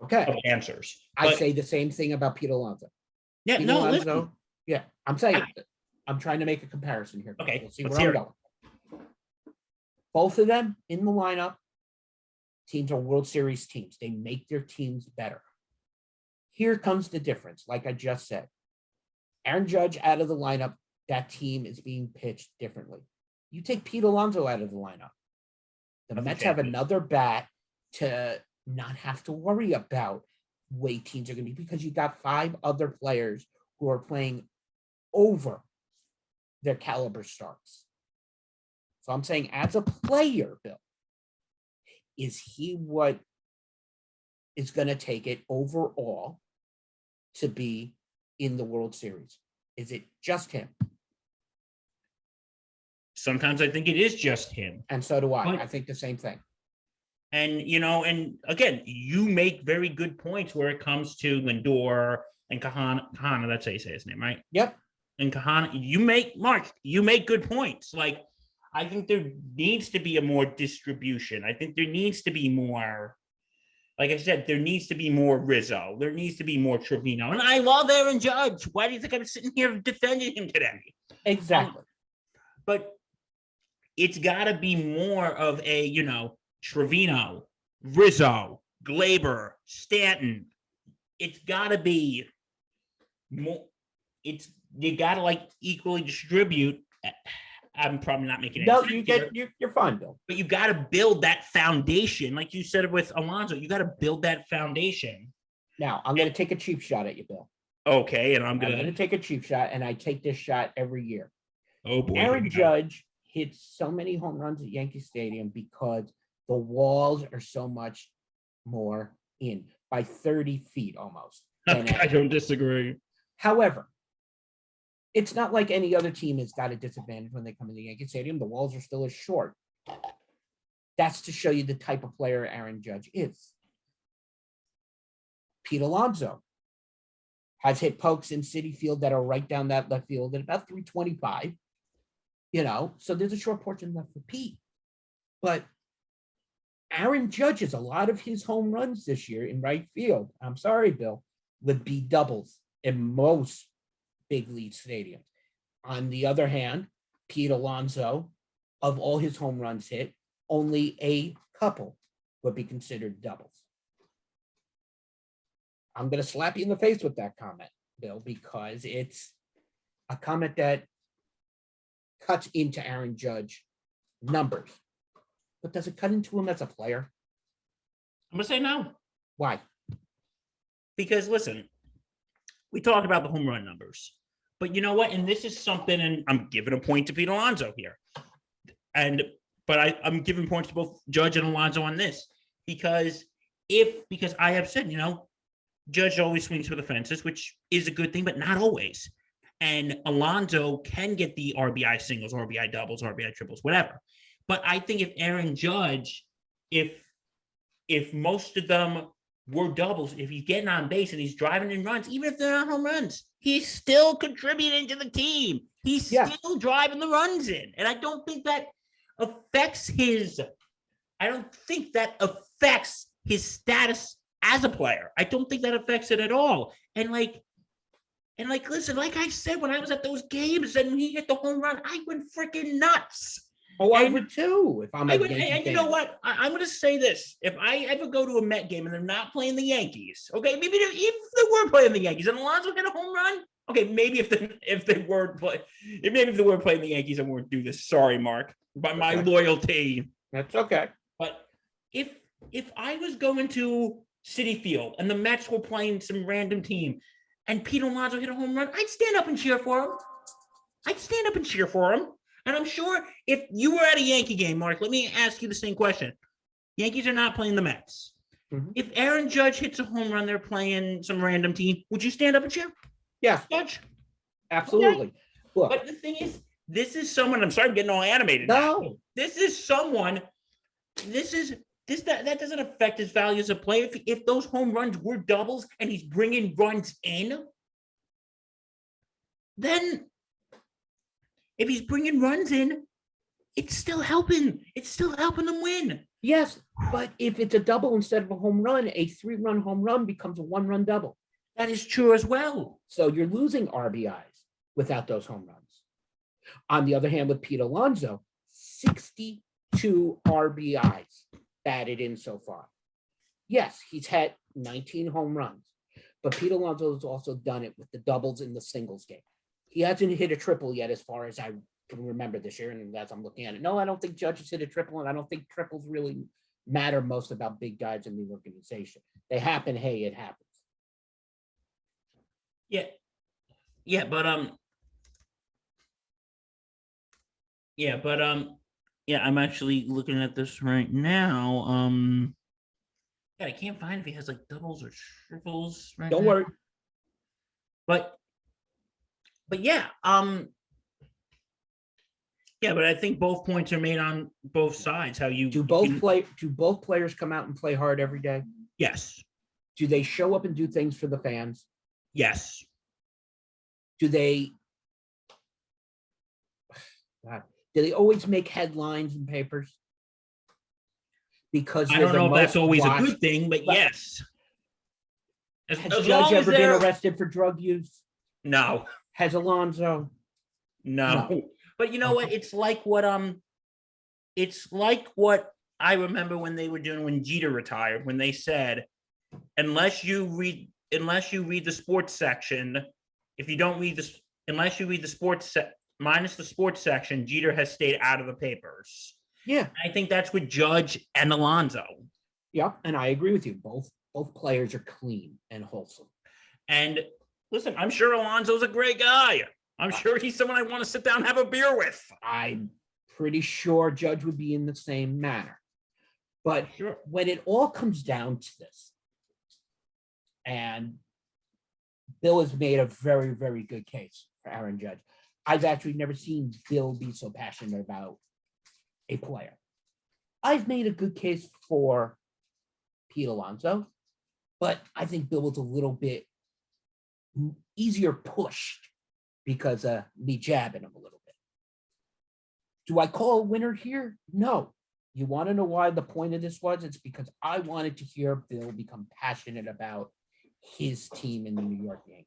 Okay. Of answers. I say the same thing about Pete Alonso. Yeah, Pete Alonso, yeah, I'm saying I'm trying to make a comparison here. Okay. We'll see where I'm going. Both of them in the lineup, teams are World Series teams. They make their teams better. Here comes the difference. Like I just said, Aaron Judge out of the lineup, that team is being pitched differently. You take Pete Alonso out of the lineup, the Mets have another bat to not have to worry about way teams are going to be, because you got 5 other players who are playing over their caliber starts. So I'm saying, as a player, Bill, is he what is going to take it overall to be in the World Series? Is it just him? Sometimes I think it is just him. And so do I. I think the same thing. And, you know, and again, you make very good points where it comes to Lindor, and Kahana, that's how you say his name, right? Yep. And Kahana, you make good points. Like, I think there needs to be a more distribution. I think there needs to be more, like I said, there needs to be more Rizzo. There needs to be more Trevino. And I love Aaron Judge. Why do you think I'm sitting here defending him today? Exactly. But it's got to be more of a, Trevino, Rizzo, Glaber, Stanton. It's got to be more. You got to like equally distribute. I'm probably not making it. You're fine, Bill. But you got to build that foundation, like you said with Alonso. You got to build that foundation. Now I'm going to take a cheap shot at you, Bill. Okay, and I'm going going to take a cheap shot, and I take this shot every year. Oh boy! Aaron Judge hits so many home runs at Yankee Stadium because the walls are so much more in by 30 feet almost. I don't disagree. However, it's not like any other team has got a disadvantage when they come into Yankee Stadium. The walls are still as short. That's to show you the type of player Aaron Judge is. Pete Alonso has hit pokes in Citi Field that are right down that left field at about 325. So there's a short portion left for Pete. But Aaron Judge's, a lot of his home runs this year in right field, I'm sorry, Bill, would be doubles in most big league stadiums. On the other hand, Pete Alonso, of all his home runs hit, only a couple would be considered doubles. I'm going to slap you in the face with that comment, Bill, because it's a comment that cuts into Aaron Judge numbers. But does it cut into him as a player? I'm going to say no. Why? Because, listen, we talked about the home run numbers. But you know what? And this is something, and I'm giving a point to Pete Alonso here. But I'm giving points to both Judge and Alonso on this. Because I have said, Judge always swings for the fences, which is a good thing, but not always. And Alonso can get the RBI singles, RBI doubles, RBI triples, whatever. But I think if Aaron Judge, if most of them were doubles, if he's getting on base and he's driving in runs, even if they're not home runs, he's still contributing to the team. He's still driving the runs in. And I don't think that affects his status as a player. I don't think that affects it at all. And listen, like I said, when I was at those games and he hit the home run, I went freaking nuts. Oh, I would too. If I'm and you know what? I'm going to say this. If I ever go to a Met game and they're not playing the Yankees, okay, maybe if they were playing the Yankees and Alonso hit a home run, okay, maybe if they were playing the Yankees, I won't do this. Sorry, Mark, by my loyalty. That's okay. But if I was going to Citi Field and the Mets were playing some random team and Pete Alonso hit a home run, I'd stand up and cheer for him. And I'm sure if you were at a Yankee game, Mark, let me ask you the same question. Yankees are not playing the Mets. Mm-hmm. If Aaron Judge hits a home run, they're playing some random team, would you stand up and cheer? Yeah. Judge? Absolutely. Okay. But the thing is, this is someone, I'm sorry I'm getting all animated. No. Now. This is someone, that doesn't affect his value as a player. If those home runs were doubles and he's bringing runs in, then if he's bringing runs in, it's still helping. It's still helping them win. Yes, but if it's a double instead of a home run, a 3-run home run becomes a 1-run double. That is true as well. So you're losing RBIs without those home runs. On the other hand, with Pete Alonso, 62 RBIs batted in so far. Yes, he's had 19 home runs, but Pete Alonso has also done it with the doubles in the singles game. He hasn't hit a triple yet as far as I can remember this year, and as I'm looking at it. No, I don't think Judge has hit a triple, and I don't think triples really matter most about big guys in the organization. They happen, hey, it happens. I'm actually looking at this right now. I can't find if he has like doubles or triples right Don't now. worry. But but I think both points are made on both sides. How you do both players come out and play hard every day? Yes. Do they show up and do things for the fans? Yes. Do they? God, do they always make headlines in papers? Because I they're don't the know if that's most always a watched. good thing, but yes. Has As Judge long as ever been they're arrested for drug use? no, Has Alonso? no. No. But you know what? It's like what I remember when they were doing when Jeter retired, when they said, unless you read the sports section, if you don't read this, unless you read the minus the sports section, Jeter has stayed out of the papers. Yeah. I think that's with Judge and Alonso. Yeah, and I agree with you. Both players are clean and wholesome. And listen, I'm sure Alonso's a great guy. I'm sure he's someone I want to sit down and have a beer with. I'm pretty sure Judge would be in the same manner. But Sure. when it all comes down to this, and Bill has made a very, very good case for Aaron Judge. I've actually never seen Bill be so passionate about a player. I've made a good case for Pete Alonso, but I think Bill was a little bit easier pushed because of me jabbing him a little bit. Do I call a winner here? No. You want to know why the point of this was? It's because I wanted to hear Bill become passionate about his team in the New York Yankees.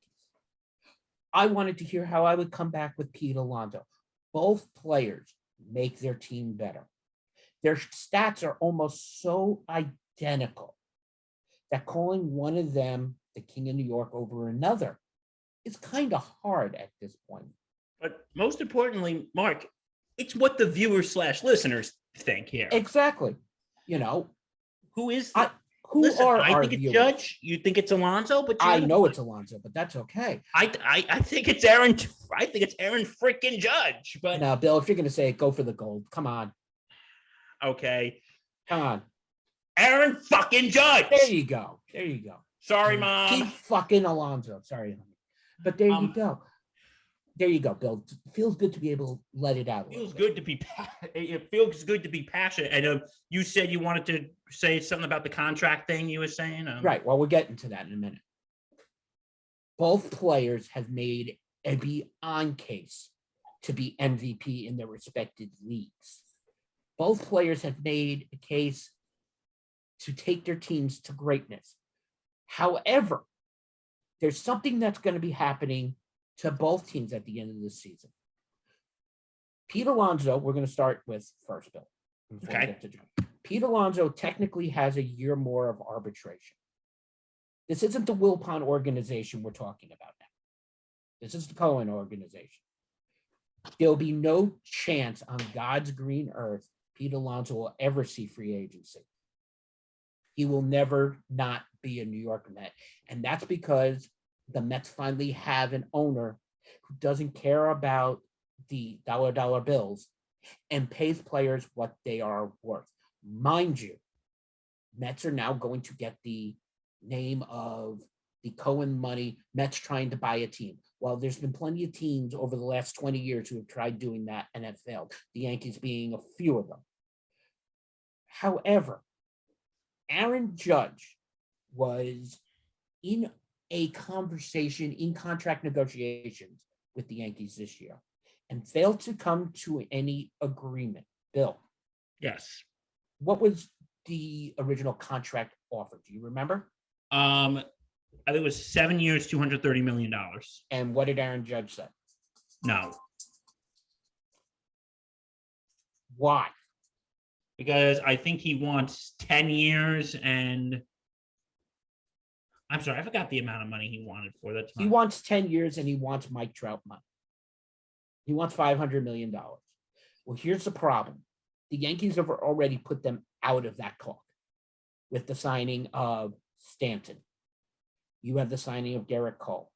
I wanted to hear how I would come back with Pete Alonso. Both players make their team better. Their stats are almost so identical that calling one of them the king of New York over another is kind of hard at this point. But most importantly, Mark, it's what the viewers / listeners think here. Exactly. You know, who is who listen, are I our think it's viewers? Judge. You think it's Alonso, but I know it's Alonso, but that's okay. I think it's Aaron. I think it's Aaron freaking Judge. But now, Bill, if you're going to say it, go for the gold. Come on. Okay. Come on. Aaron fucking Judge. There you go. There you go. Sorry, Mom. Keep fucking Alonso. Sorry, honey. But there you go. There you go, Bill. It feels good to be able to let it out. It feels good to be passionate. And you said you wanted to say something about the contract thing you were saying. Right. Well, we're getting to that in a minute. Both players have made a beyond case to be MVP in their respective leagues. Both players have made a case to take their teams to greatness. However, there's something that's going to be happening to both teams at the end of this season. Pete Alonso, we're going to start with first, Bill. Okay. Pete Alonso technically has a year more of arbitration. This isn't the Wilpon organization we're talking about now. This is the Cohen organization. There'll be no chance on God's green earth Pete Alonso will ever see free agency. He will never not be a New York Met. And that's because the Mets finally have an owner who doesn't care about the dollar bills and pays players what they are worth. Mind you, Mets are now going to get the name of the Cohen money, Mets trying to buy a team. Well, there's been plenty of teams over the last 20 years who have tried doing that and have failed, the Yankees being a few of them. However, Aaron Judge was in a conversation in contract negotiations with the Yankees this year and failed to come to any agreement. Bill. Yes. What was the original contract offer? Do you remember? I think it was 7 years, $230 million. And what did Aaron Judge say? No. Why? Because I think he wants 10 years and I'm sorry, I forgot the amount of money he wanted for that. He wants 10 years and he wants Mike Trout money. He wants $500 million. Well, here's the problem. The Yankees have already put them out of that talk with the signing of Stanton. You have the signing of Garrett Cole.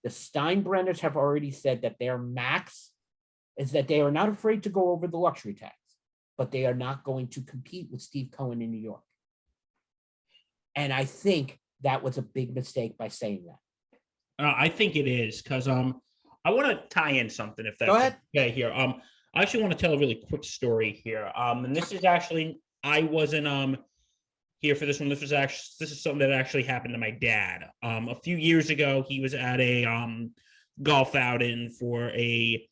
The Steinbrenners have already said that their max is that they are not afraid to go over the luxury tax, but they are not going to compete with Steve Cohen in New York. And I think that was a big mistake by saying that. I think it is because I want to tie in something if that's Go ahead. Okay here. I actually want to tell a really quick story here. And this is actually I was in here for this one. This is something that actually happened to my dad. A few years ago, he was at a golf outing for a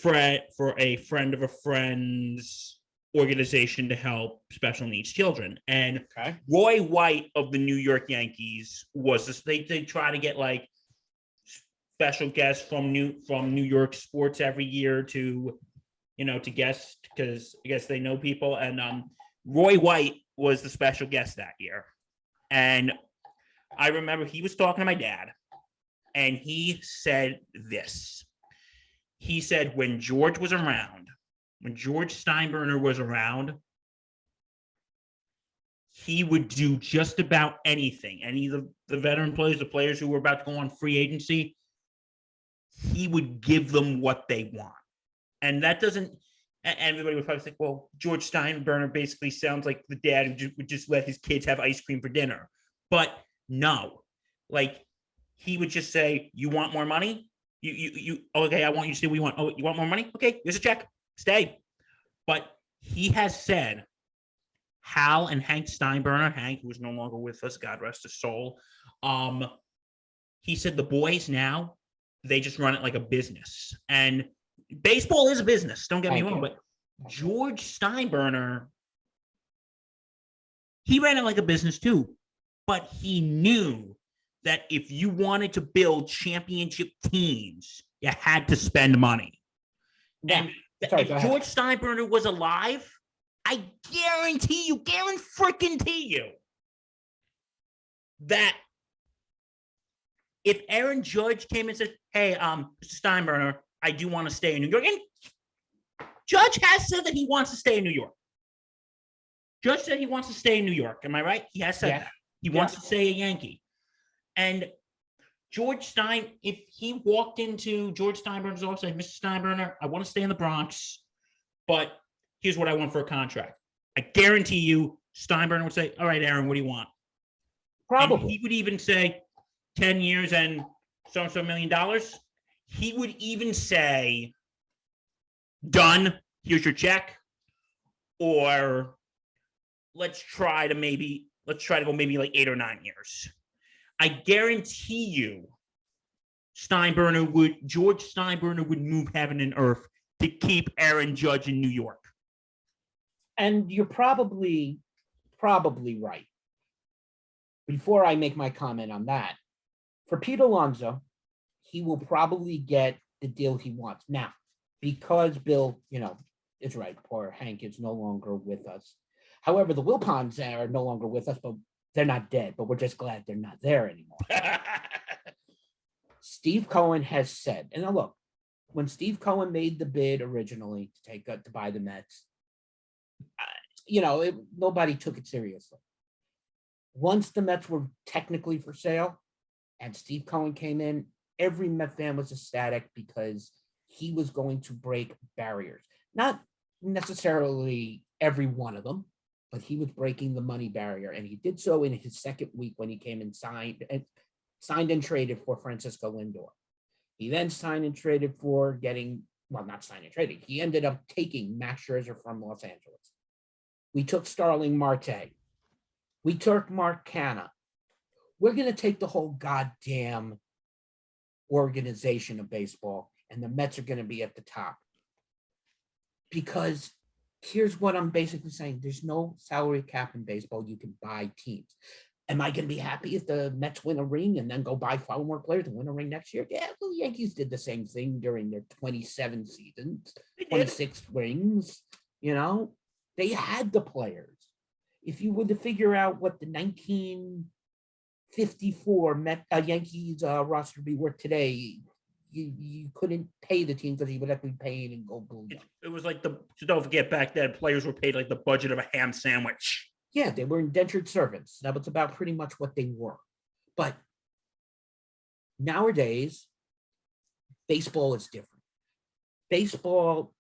friend of a friend's organization to help special needs children. And Okay. Roy White of the New York Yankees was this. They try to get like special guests from New York sports every year to guest, because I guess they know people. And Roy White was the special guest that year. And I remember he was talking to my dad, and he said this. He said when George Steinbrenner was around, he would do just about anything. Any of the veteran players, the players who were about to go on free agency, he would give them what they want. And that doesn't, everybody would probably think, well, George Steinbrenner basically sounds like the dad who would just let his kids have ice cream for dinner. But no, like he would just say, you want more money? You okay, I want you to see what you want. Oh, you want more money? Okay, here's a check. Stay. But he has said, Hal and Hank Steinbrenner, Hank, who is no longer with us, God rest his soul. He said the boys now, they just run it like a business. And baseball is a business, don't get me wrong, but George Steinbrenner, he ran it like a business too. But he knew that if you wanted to build championship teams, you had to spend money. Yeah. And if George Steinbrenner was alive, I guarantee you that if Aaron Judge came and said, hey, Mr. Steinbrenner, I do want to stay in New York. And Judge has said that he wants to stay in New York. Judge said he wants to stay in New York. Am I right? He has said that. He wants to stay a Yankee. And George Stein, if he walked into George Steinbrenner's office and said, Mr. Steinbrenner, I want to stay in the Bronx, but here's what I want for a contract. I guarantee you Steinbrenner would say, all right, Aaron, what do you want? Probably. And he would even say 10 years and so $1 million. He would even say, done, here's your check. Or let's try to go maybe like 8 or 9 years. I guarantee you George Steinbrenner would move heaven and earth to keep Aaron Judge in New York. And you're probably right. Before I make my comment on that, for Pete Alonso, he will probably get the deal he wants. Now, because Bill, is right, poor Hank is no longer with us. However, the Wilpons are no longer with us, but they're not dead, but we're just glad they're not there anymore. Steve Cohen has said, and now look, when Steve Cohen made the bid originally to buy the Mets, nobody took it seriously. Once the Mets were technically for sale and Steve Cohen came in, every Met fan was ecstatic because he was going to break barriers. Not necessarily every one of them, but he was breaking the money barrier. And he did so in his second week when he came and signed and traded for Francisco Lindor. He then signed and traded for not signed and traded. He ended up taking Max Scherzer from Los Angeles. We took Starling Marte. We took Mark Canha. We're going to take the whole goddamn organization of baseball, and the Mets are going to be at the top. Because here's what I'm basically saying. There's no salary cap in baseball. You can buy teams. Am I going to be happy if the Mets win a ring and then go buy 5 more players and win a ring next year? Yeah, well, the Yankees did the same thing during their 27 seasons, 26 rings. They had the players. If you were to figure out what the 1954 Yankees roster be worth today, you couldn't pay the teams that you would have to be paying in gold blue. It was like don't forget back then, players were paid like the budget of a ham sandwich. Yeah, they were indentured servants. That was about pretty much what they were. But nowadays, baseball is different. Baseball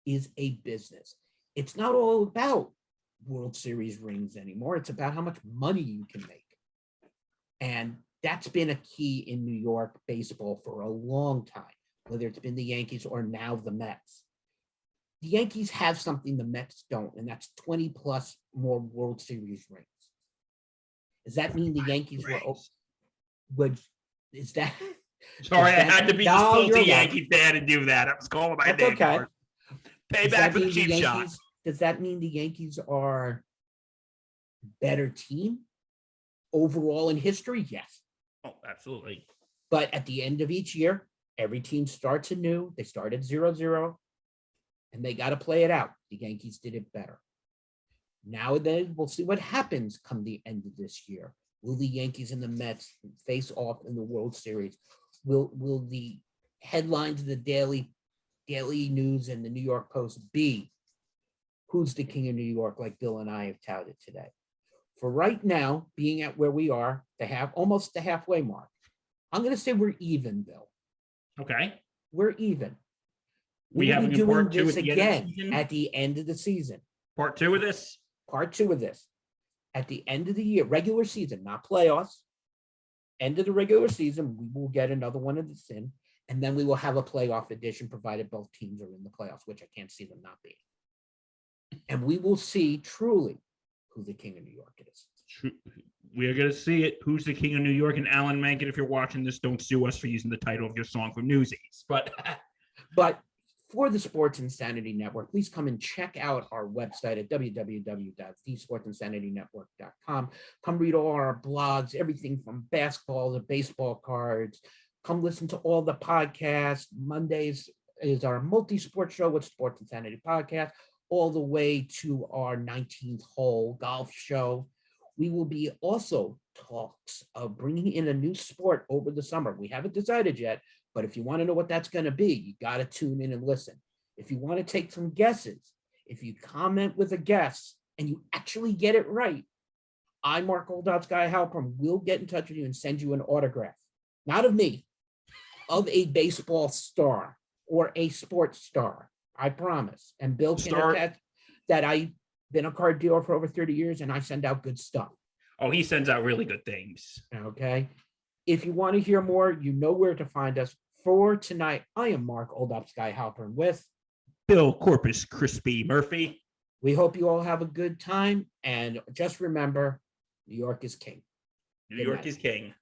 is a business. It's not all about World Series rings anymore. It's about how much money you can make. And that's been a key in New York baseball for a long time, whether it's been the Yankees or now the Mets. The Yankees have something the Mets don't, and that's 20 plus more World Series rings. Does that mean the Yankees would? Is that? Sorry, is I that- had to be No, the salty you're Yankee fan and do that. I was calling my That's name. okay. Does Payback that for the mean cheap shot. Yankees? Does that mean the Yankees are better team overall in history? Yes. Oh, absolutely. But at the end of each year, every team starts anew. They start at 0-0, and they got to play it out. The Yankees did it better. Now then, we'll see what happens come the end of this year. Will the Yankees and the Mets face off in the World Series? Will the headlines of the Daily News and the New York Post be who's the king of New York, like Bill and I have touted today? For right now, being at where we are, almost the halfway mark, I'm going to say we're even, Bill. Okay. We're even. We We'll have be a new doing part two this at the end of the again season? at the end of the season. Part 2 of this? Part 2 of this. At the end of the year, regular season, not playoffs. End of the regular season, we will get another one of this in, and then we will have a playoff edition, provided both teams are in the playoffs, which I can't see them not being. And we will see truly who the king of New York is. We are going to see it. Who's the king of New York? And Alan Menken, if you're watching this, don't sue us for using the title of your song from Newsies. But for the Sports Insanity Network, please come and check out our website at www.thesportsinsanitynetwork.com. Come read all our blogs, everything from basketball to baseball cards. Come listen to all the podcasts. Mondays is our multi-sport show with Sports Insanity Podcast, all the way to our 19th hole golf show. We will be also talks of bringing in a new sport over the summer. We haven't decided yet, but if you want to know what that's going to be, you got to tune in and listen. If you want to take some guesses, if you comment with a guess and you actually get it right, I, Mark Oldot's guy Halpern, will get in touch with you and send you an autograph. Not of me, of a baseball star or a sports star. I promise. And Bill can attest that I've been a card dealer for over 30 years and I send out good stuff. oh, he sends out really good things. Okay. If you want to hear more, you know where to find us. For tonight, I am Mark Oldop's guy Halpern with Bill Corpus Crispy Murphy. We hope you all have a good time. And just remember, New York is king. New York is king.